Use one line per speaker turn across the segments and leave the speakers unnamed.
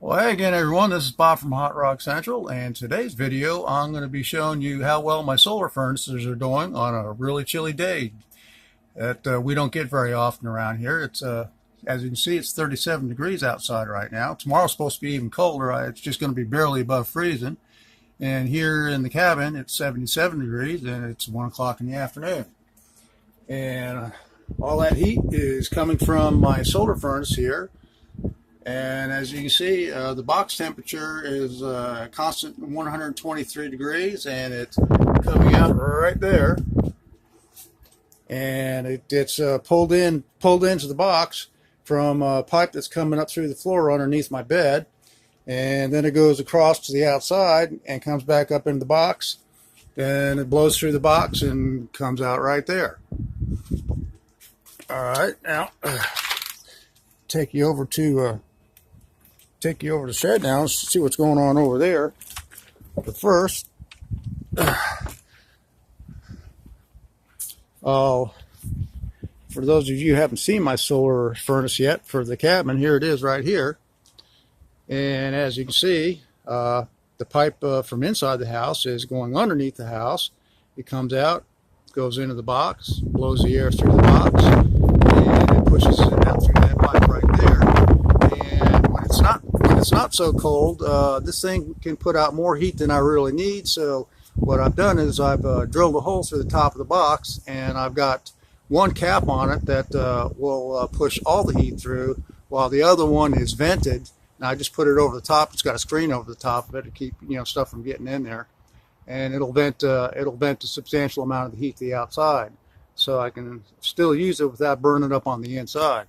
Well, hey again, everyone. This is Bob from Hot Rock Central, and today's video I'm going to be showing you how well my solar furnaces are doing on a really chilly day that we don't get very often around here. It's as you can see, it's 37 degrees outside right now. Tomorrow's supposed to be even colder. It's just going to be barely above freezing. And here in the cabin, it's 77 degrees, and it's 1 o'clock in the afternoon. And all that heat is coming from my solar furnace here. And as you can see, the box temperature is constant 123 degrees, and it's coming out right there. And it's pulled into the box from a pipe that's coming up through the floor underneath my bed, and then it goes across to the outside and comes back up into the box. Then it blows through the box and comes out right there. All right, now take you over to the shed now and see what's going on over there. But first, for those of you who haven't seen my solar furnace yet for the cabin, here it is right here. And as you can see, the pipe from inside the house is going underneath the house. It comes out, goes into the box, blows the air through the box, and it pushes it out through that pipe right there. And when it's not so cold, this thing can put out more heat than I really need. So what I've done is I've drilled a hole through the top of the box, and I've got one cap on it that will push all the heat through, while the other one is vented. And I just put it over the top. It's got a screen over the top of it to keep stuff from getting in there, and it'll vent a substantial amount of the heat to the outside, so I can still use it without burning up on the inside.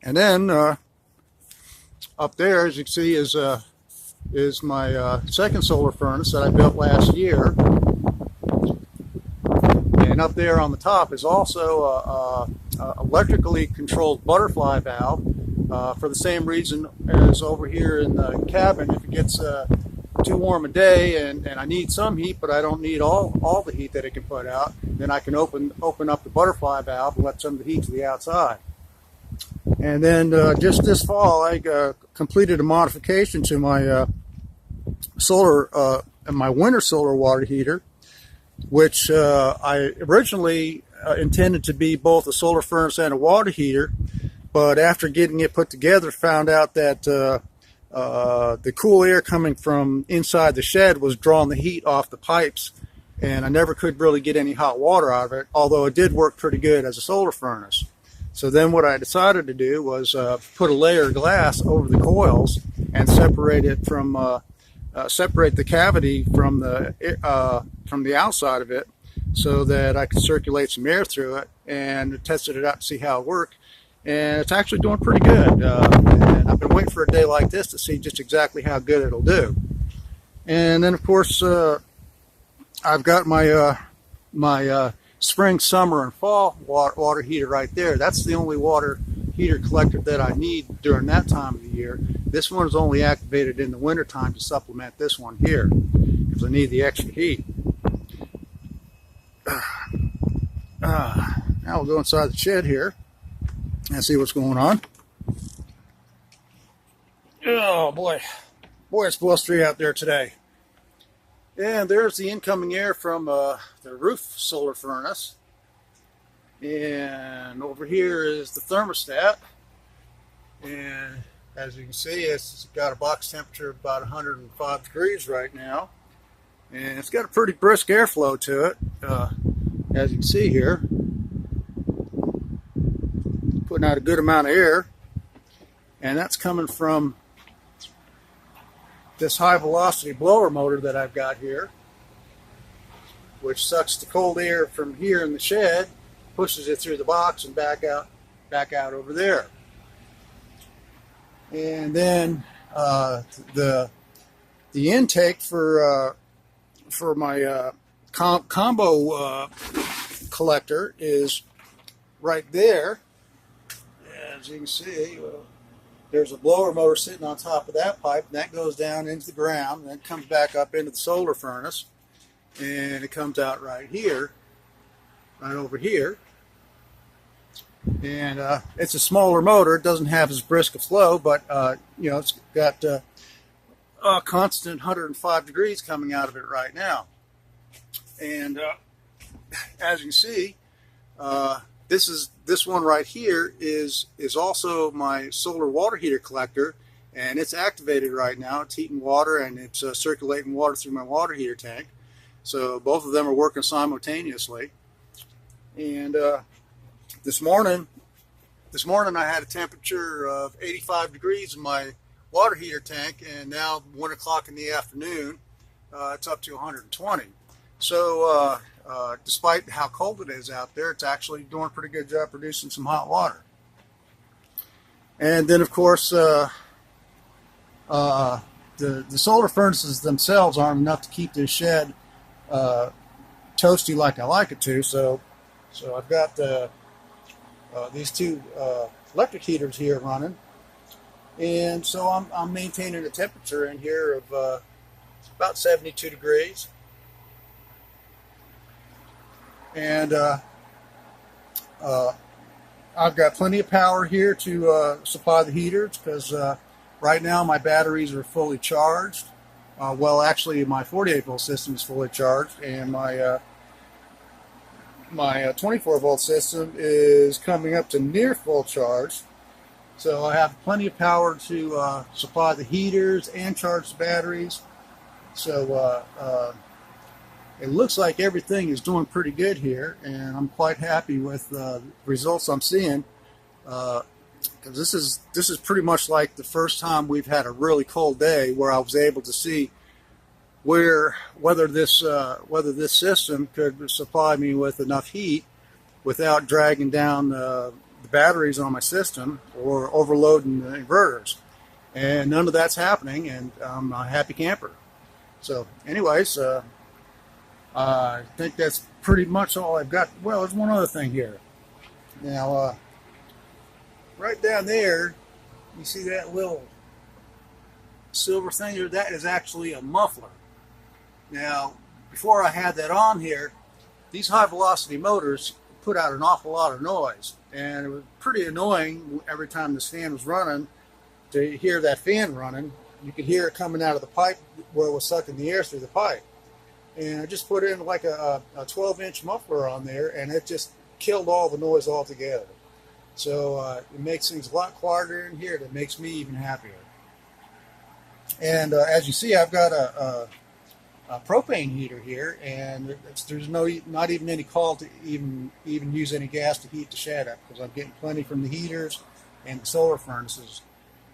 And then up there, as you can see, is my second solar furnace that I built last year. And up there on the top is also a electrically controlled butterfly valve, for the same reason as over here in the cabin. If it gets too warm a day and I need some heat, but I don't need all the heat that it can put out, then I can open up the butterfly valve and let some of the heat to the outside. And then just this fall, I completed a modification to my my winter solar water heater, which I originally intended to be both a solar furnace and a water heater, but after getting it put together, found out that the cool air coming from inside the shed was drawing the heat off the pipes, and I never could really get any hot water out of it, although it did work pretty good as a solar furnace. So then what I decided to do was put a layer of glass over the coils and separate it from separate the cavity from the outside of it, so that I could circulate some air through it, and tested it out to see how it worked. And it's actually doing pretty good. And I've been waiting for a day like this to see just exactly how good it'll do. And then, of course, I've got my spring, summer, and fall water heater right there. That's the only water heater collector that I need during that time of the year. This one is only activated in the winter time to supplement this one here, because I need the extra heat. Now we'll go inside the shed here and see what's going on. Oh boy, it's blustery out there today. And there's the incoming air from the roof solar furnace. And over here is the thermostat. And as you can see, it's got a box temperature of about 105 degrees right now. And it's got a pretty brisk airflow to it, as you can see here. Putting out a good amount of air. And that's coming from this high velocity blower motor that I've got here, which sucks the cold air from here in the shed, pushes it through the box and back out over there. And then the intake for my combo collector is right there. As you can see, there's a blower motor sitting on top of that pipe, and that goes down into the ground, and then comes back up into the solar furnace, and it comes out right here, right over here. And it's a smaller motor. It doesn't have as brisk a flow, but you know, it's got a constant 105 degrees coming out of it right now. And as you can see, this one right here is also my solar water heater collector, and it's activated right now. It's heating water and it's circulating water through my water heater tank. So both of them are working simultaneously. And this morning I had a temperature of 85 degrees in my water heater tank, and now 1 o'clock in the afternoon, it's up to 120. So despite how cold it is out there, it's actually doing a pretty good job producing some hot water. And then, of course, the solar furnaces themselves aren't enough to keep this shed toasty like I like it to. So I've got these two electric heaters here running, and so I'm maintaining a temperature in here of about 72 degrees. And I've got plenty of power here to supply the heaters, because right now my batteries are fully charged. Well, actually my 48 volt system is fully charged, and my 24 volt system is coming up to near full charge. So I have plenty of power to supply the heaters and charge the batteries. So it looks like everything is doing pretty good here, and I'm quite happy with the results I'm seeing. Because this is pretty much like the first time we've had a really cold day where I was able to see whether this system could supply me with enough heat without dragging down the batteries on my system or overloading the inverters. And none of that's happening, and I'm a happy camper. So anyways, I think that's pretty much all I've got. Well, there's one other thing here. Now, right down there, you see that little silver thing there? That is actually a muffler. Now, before I had that on here, these high velocity motors put out an awful lot of noise, and it was pretty annoying every time this fan was running to hear that fan running. You could hear it coming out of the pipe where it was sucking the air through the pipe. And I just put in like a 12-inch muffler on there, and it just killed all the noise altogether. So it makes things a lot quieter in here. That makes me even happier. And as you see, I've got a propane heater here, and there's not even any call to even use any gas to heat the shed up, because I'm getting plenty from the heaters and the solar furnaces.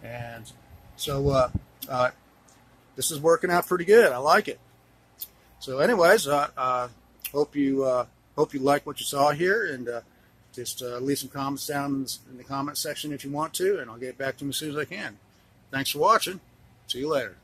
And so this is working out pretty good. I like it. So anyways, hope you like what you saw here, and just leave some comments down in the comment section if you want to, and I'll get back to them as soon as I can. Thanks for watching. See you later.